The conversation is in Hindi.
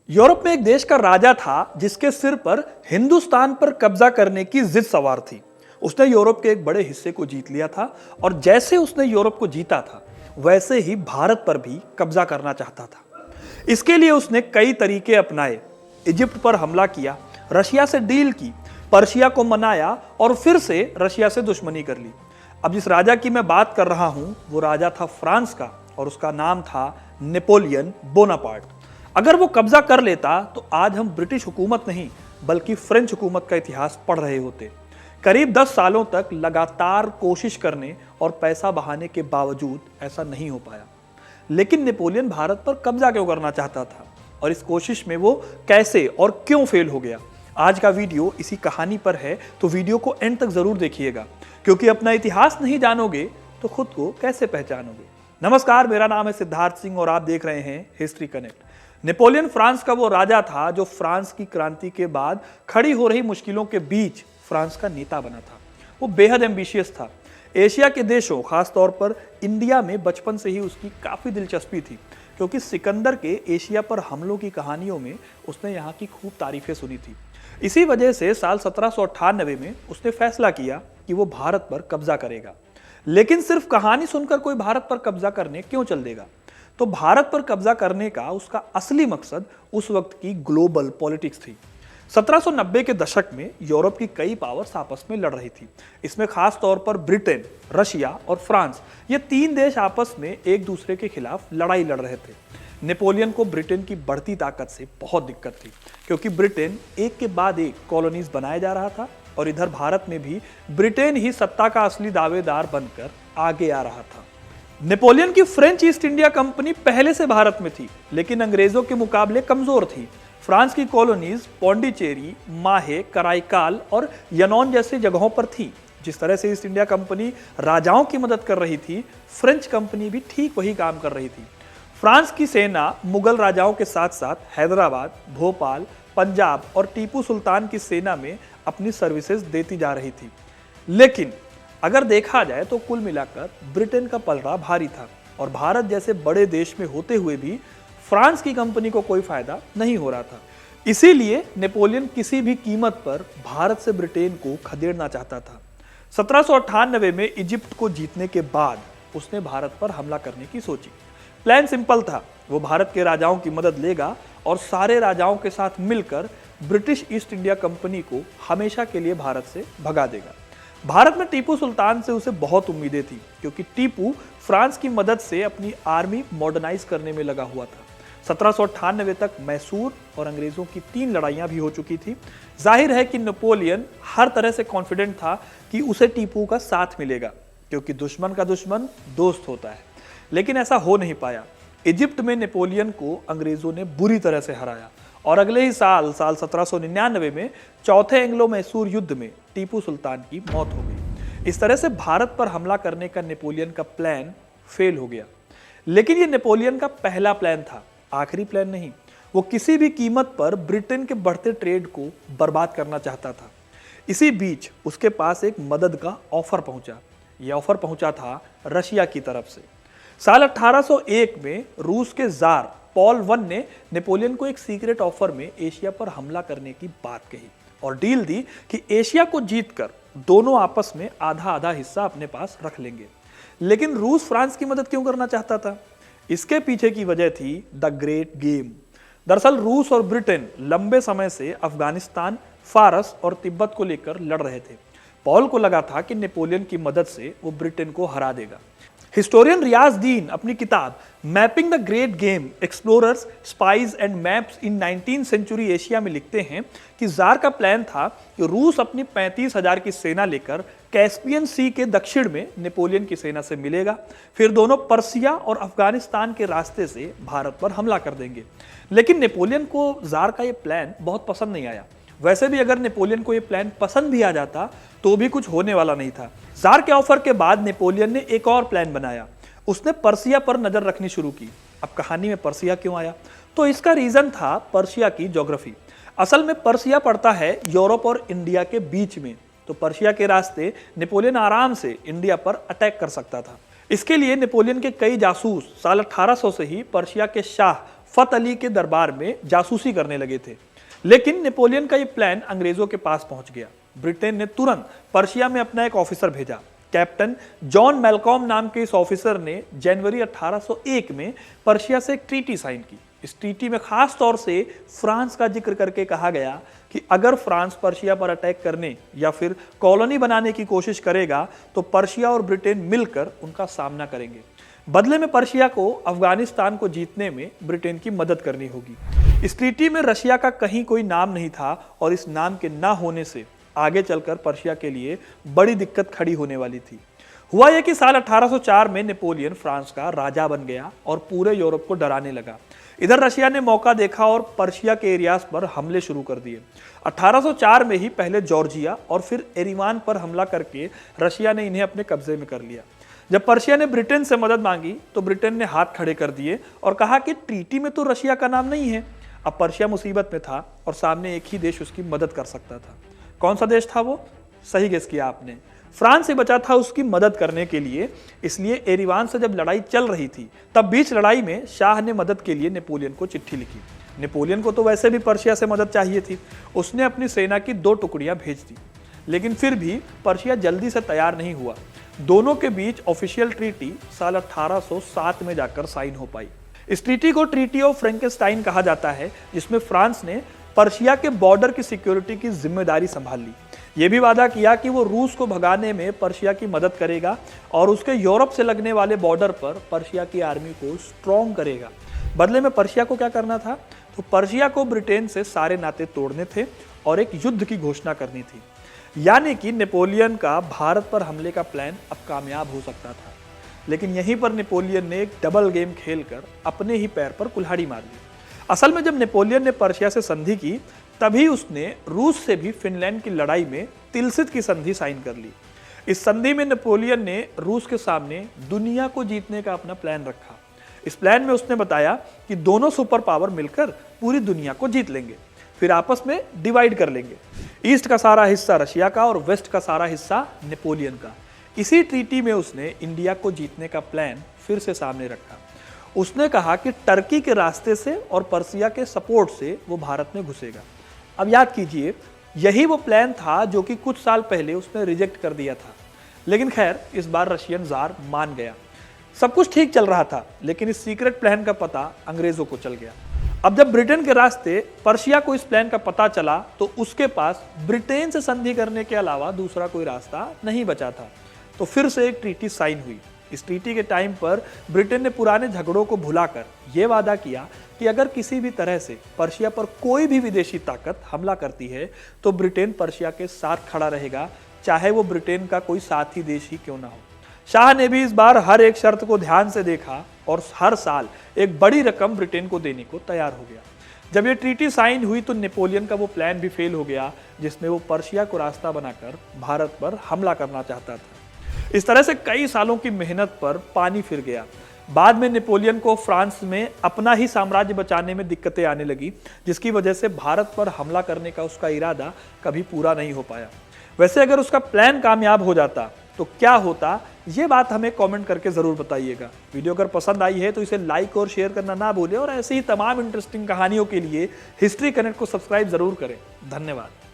यूरोप में एक देश का राजा था जिसके सिर पर हिंदुस्तान पर कब्जा करने की जिद सवार थी। उसने यूरोप के एक बड़े हिस्से को जीत लिया था और जैसे उसने यूरोप को जीता था वैसे ही भारत पर भी कब्जा करना चाहता था। इसके लिए उसने कई तरीके अपनाए। इजिप्ट पर हमला किया, रशिया से डील की, पर्शिया को मनाया और फिर से रशिया से दुश्मनी कर ली। अब जिस राजा की मैं बात कर रहा हूं वो राजा था फ्रांस का और उसका नाम था नेपोलियन बोनापार्ट। अगर वो कब्जा कर लेता तो आज हम ब्रिटिश हुकूमत नहीं बल्कि फ्रेंच हुकूमत का इतिहास पढ़ रहे होते। करीब 10 सालों तक लगातार कोशिश करने और पैसा बहाने के बावजूद ऐसा नहीं हो पाया। लेकिन नेपोलियन भारत पर कब्जा क्यों करना चाहता था और इस कोशिश में वो कैसे और क्यों फेल हो गया? आज का वीडियो इसी कहानी पर है, तो वीडियो को एंड तक जरूर देखिएगा, क्योंकि अपना इतिहास नहीं जानोगे तो खुद को कैसे पहचानोगे। नमस्कार, मेरा नाम है सिद्धार्थ सिंह और आप देख रहे हैं हिस्ट्री कनेक्ट। नेपोलियन फ्रांस का वो राजा था जो फ्रांस की क्रांति के बाद खड़ी हो रही मुश्किलों के बीच फ्रांस का नेता बना था। वो बेहद एम्बिशियस था। एशिया के देशों, खास तौर पर इंडिया में बचपन से ही उसकी काफी दिलचस्पी थी, क्योंकि सिकंदर के एशिया पर हमलों की कहानियों में उसने यहाँ की खूब तारीफें सुनी थी। इसी वजह से साल 1798 में उसने फैसला किया कि वो भारत पर कब्जा करेगा। लेकिन सिर्फ कहानी सुनकर कोई भारत पर कब्जा करने क्यों चल देगा? तो भारत पर कब्जा करने का उसका असली मकसद उस वक्त की ग्लोबल पॉलिटिक्स थी। 1790 के दशक में यूरोप की कई पावर्स आपस में लड़ रही थी। इसमें खास तौर पर ब्रिटेन, रशिया और फ्रांस, ये 3 देश आपस में एक दूसरे के खिलाफ लड़ाई लड़ रहे थे। नेपोलियन को ब्रिटेन की बढ़ती ताकत से बहुत दिक्कत थी, क्योंकि ब्रिटेन एक के बाद एक कॉलोनीज बनाया जा रहा था और इधर भारत में भी ब्रिटेन ही सत्ता का असली दावेदार बनकर आगे आ रहा था। नेपोलियन की फ्रेंच ईस्ट इंडिया कंपनी पहले से भारत में थी, लेकिन अंग्रेजों के मुकाबले कमजोर थी। फ्रांस की कॉलोनीज पौंडीचेरी, माहे, कराईकाल और यनौन जैसी जगहों पर थी। जिस तरह से ईस्ट इंडिया कंपनी राजाओं की मदद कर रही थी, फ्रेंच कंपनी भी ठीक वही काम कर रही थी। फ्रांस की सेना मुगल राजाओं के साथ साथ हैदराबाद, भोपाल, पंजाब और टीपू सुल्तान की सेना में अपनी सर्विसेज देती जा रही थी। लेकिन अगर देखा जाए तो कुल मिलाकर ब्रिटेन का पलड़ा भारी था और भारत जैसे बड़े देश में होते हुए भी फ्रांस की कंपनी को कोई फायदा नहीं हो रहा था। इसीलिए नेपोलियन किसी भी कीमत पर भारत से ब्रिटेन को खदेड़ना चाहता था। 1798 में इजिप्ट को जीतने के बाद उसने भारत पर हमला करने की सोची। प्लान सिंपल था, वो भारत के राजाओं की मदद लेगा और सारे राजाओं के साथ मिलकर ब्रिटिश ईस्ट इंडिया कंपनी को हमेशा के लिए भारत से भगा देगा। भारत में टीपू सुल्तान से उसे बहुत उम्मीदें थी, क्योंकि टीपू फ्रांस की मदद से अपनी आर्मी मॉडर्नाइज करने में लगा हुआ था। 1798 तक मैसूर और अंग्रेजों की 3 लड़ाइयां भी हो चुकी थी। जाहिर है कि नेपोलियन हर तरह से कॉन्फिडेंट था कि उसे टीपू का साथ मिलेगा, क्योंकि दुश्मन का दुश्मन दोस्त होता है। लेकिन ऐसा हो नहीं पाया। इजिप्ट में नेपोलियन को अंग्रेजों ने बुरी तरह से हराया और अगले ही साल 1799 में चौथे एंग्लो मैसूर युद्ध में टीपू सुल्तान की मौत हो गई। इस तरह से भारत पर हमला करने का नेपोलियन का प्लान फेल हो गया। लेकिन यह नेपोलियन का पहला प्लान था, आखिरी प्लान नहीं। वो किसी भी कीमत पर ब्रिटेन के बढ़ते ट्रेड को बर्बाद करना चाहता था। इसी बीच उसके पास एक मदद का ऑफर पहुंचा। यह ऑफर पहुंचा था रशिया की तरफ से। साल 1801 में रूस के जार पॉल I ने नेपोलियन को एक सीक्रेट ऑफर में एशिया पर हमला करने की बात कही और डील दी कि एशिया को जीतकर दोनों आपस में आधा आधा हिस्सा अपने पास रख लेंगे। लेकिन रूस फ्रांस की मदद क्यों करना चाहता था? इसके पीछे की वजह थी द ग्रेट गेम। दरअसल रूस और ब्रिटेन लंबे समय से अफगानिस्तान, फारस और तिब्बत को लेकर लड़ रहे थे। पॉल को लगा था कि नेपोलियन की मदद से वो ब्रिटेन को हरा देगा। हिस्टोरियन रियाज दीन अपनी किताब Mapping the Great Game, Explorers, Spies and Maps in 19th century Asia में लिखते हैं कि जार का प्लान था कि रूस अपनी 35,000 की सेना लेकर कैस्पियन सी के दक्षिण में नेपोलियन की सेना से मिलेगा। फिर दोनों पर्सिया और अफगानिस्तान के रास्ते से भारत पर हमला कर देंगे। लेकिन नेपोलियन को जार का यह प्लान बहुत पसंद नहीं आया। वैसे भी अगर नेपोलियन को यह प्लान पसंद भी आ जाता तो भी कुछ होने वाला नहीं था। जार के ऑफर के बाद नेपोलियन ने एक और प्लान बनाया। उसने पर्सिया पर नजर रखनी शुरू की। अब कहानी में पर्सिया क्यों आया? तो इसका रीजन था पर्सिया की ज्योग्राफी। असल में पर्सिया पड़ता है यूरोप और इंडिया के बीच में, तो पर्सिया के रास्ते नेपोलियन आराम से इंडिया पर अटैक कर सकता था। इसके लिए नेपोलियन के कई जासूस साल 1800 से ही पर्शिया के शाह फत अली के दरबार में जासूसी करने लगे थे। लेकिन नेपोलियन का ये प्लान अंग्रेजों के पास पहुंच गया। ब्रिटेन ने तुरंत पर्शिया में अपना एक ऑफिसर भेजा। कैप्टन जॉन मैलकॉम नाम के इस ऑफिसर ने जनवरी 1801 में पर्शिया से एक ट्रीटी साइन की। इस ट्रीटी में खास तौर से फ्रांस का जिक्र करके कहा गया कि अगर फ्रांस पर्शिया पर अटैक करने या फिर कॉलोनी बनाने की कोशिश करेगा तो पर्शिया और ब्रिटेन मिलकर उनका सामना करेंगे। बदले में पर्शिया को अफगानिस्तान को जीतने में ब्रिटेन की मदद करनी होगी। इस ट्रीटी में रशिया का कहीं कोई नाम नहीं था और इस नाम के ना होने से आगे चलकर पर्शिया के लिए बड़ी दिक्कत खड़ी होने वाली थी। हुआ यह कि साल 1804 में नेपोलियन फ्रांस का राजा बन गया और पूरे यूरोप को डराने लगा। इधर रशिया ने मौका देखा और पर्शिया के एरियाज पर हमले शुरू कर दिए। 1804 में ही पहले जॉर्जिया और फिर एरिवान पर हमला करके रशिया ने इन्हें अपने कब्जे में कर लिया। जब पर्शिया ने ब्रिटेन से मदद मांगी तो ब्रिटेन ने हाथ खड़े कर दिए और कहा कि ट्रीटी में तो रशिया का नाम नहीं है। अब पर्शिया मुसीबत में था और सामने एक ही देश उसकी मदद कर सकता था। कौन सा देश था वो? सही गेस किया आपने, फ्रांस से बचा था उसकी मदद करने के लिए। इसलिए एरिवान से जब लड़ाई चल रही थी तब बीच लड़ाई में शाह ने मदद के लिए नेपोलियन को चिट्ठी लिखी। नेपोलियन को तो वैसे भी पर्शिया से मदद चाहिए थी। उसने अपनी सेना की 2 टुकड़ियां भेज दी, लेकिन फिर भी पर्शिया जल्दी से तैयार नहीं हुआ। दोनों के बीच ऑफिशियल ट्रीटी साल 1807 में जाकर साइन हो पाई। इस ट्रीटी को ट्रीटी ऑफ फ्रैंकेस्टाइन कहा जाता है, जिसमें फ्रांस ने पर्शिया के बॉर्डर की सिक्योरिटी की जिम्मेदारी संभाल ली। यह भी वादा किया कि वो रूस को भगाने में पर्शिया की मदद करेगा और उसके यूरोप से लगने वाले बॉर्डर पर पर्शिया की आर्मी को स्ट्रॉन्ग करेगा। बदले में पर्शिया को क्या करना था? तो पर्शिया को ब्रिटेन से सारे नाते तोड़ने थे और एक युद्ध की घोषणा करनी थी। यानी कि नेपोलियन का भारत पर हमले का प्लान अब कामयाब हो सकता था। लेकिन यहीं पर नेपोलियन ने एक डबल गेम खेलकर अपने ही पैर पर कुल्हाड़ी मार ली। असल में जब नेपोलियन ने पर्शिया से संधि की तभी उसने रूस से भी फिनलैंड की लड़ाई में तिलसित की संधि साइन कर ली। इस संधि में नेपोलियन ने रूस के सामने दुनिया को जीतने का अपना प्लान रखा। इस प्लान में उसने बताया कि दोनों सुपर पावर मिलकर पूरी दुनिया को जीत लेंगे, फिर आपस में डिवाइड कर लेंगे। ईस्ट का सारा हिस्सा रशिया का और वेस्ट का सारा हिस्सा नेपोलियन का। इसी ट्रीटी में उसने इंडिया को जीतने का प्लान फिर से सामने रखा। उसने कहा कि टर्की के रास्ते से और पर्शिया के सपोर्ट से वो भारत में घुसेगा। अब याद कीजिए, यही वो प्लान था जो कि कुछ साल पहले उसने रिजेक्ट कर दिया था। लेकिन खैर, इस बार रशियन जार मान गया। सब कुछ ठीक चल रहा था, लेकिन इस सीक्रेट प्लान का पता अंग्रेजों को चल गया। अब जब ब्रिटेन के रास्ते पर्शिया को इस प्लान का पता चला तो उसके पास ब्रिटेन से संधि करने के अलावा दूसरा कोई रास्ता नहीं बचा था। तो फिर से एक ट्रीटी साइन हुई। इस ट्रीटी के टाइम पर ब्रिटेन ने पुराने झगड़ों को भुलाकर यह वादा किया कि अगर किसी भी तरह से पर्शिया पर कोई भी विदेशी ताकत हमला करती है तो ब्रिटेन पर्शिया के साथ खड़ा रहेगा, चाहे वो ब्रिटेन का कोई साथी देश ही क्यों ना हो। शाह ने भी इस बार हर एक शर्त को ध्यान से देखा और हर साल एक बड़ी रकम ब्रिटेन को देने को तैयार हो गया। जब ये ट्रीटी साइन हुई तो नेपोलियन का वो प्लान भी फेल हो गया जिसमें वो पर्शिया को रास्ता बनाकर भारत पर हमला करना चाहता था। इस तरह से कई सालों की मेहनत पर पानी फिर गया। बाद में नेपोलियन को फ्रांस में अपना ही साम्राज्य बचाने में दिक्कतें आने लगी, जिसकी वजह से भारत पर हमला करने का उसका इरादा कभी पूरा नहीं हो पाया। वैसे अगर उसका प्लान कामयाब हो जाता तो क्या होता, ये बात हमें कमेंट करके जरूर बताइएगा। वीडियो अगर पसंद आई है तो इसे लाइक और शेयर करना ना भूलें और ऐसे ही तमाम इंटरेस्टिंग कहानियों के लिए हिस्ट्री कनेक्ट को सब्सक्राइब जरूर करें। धन्यवाद।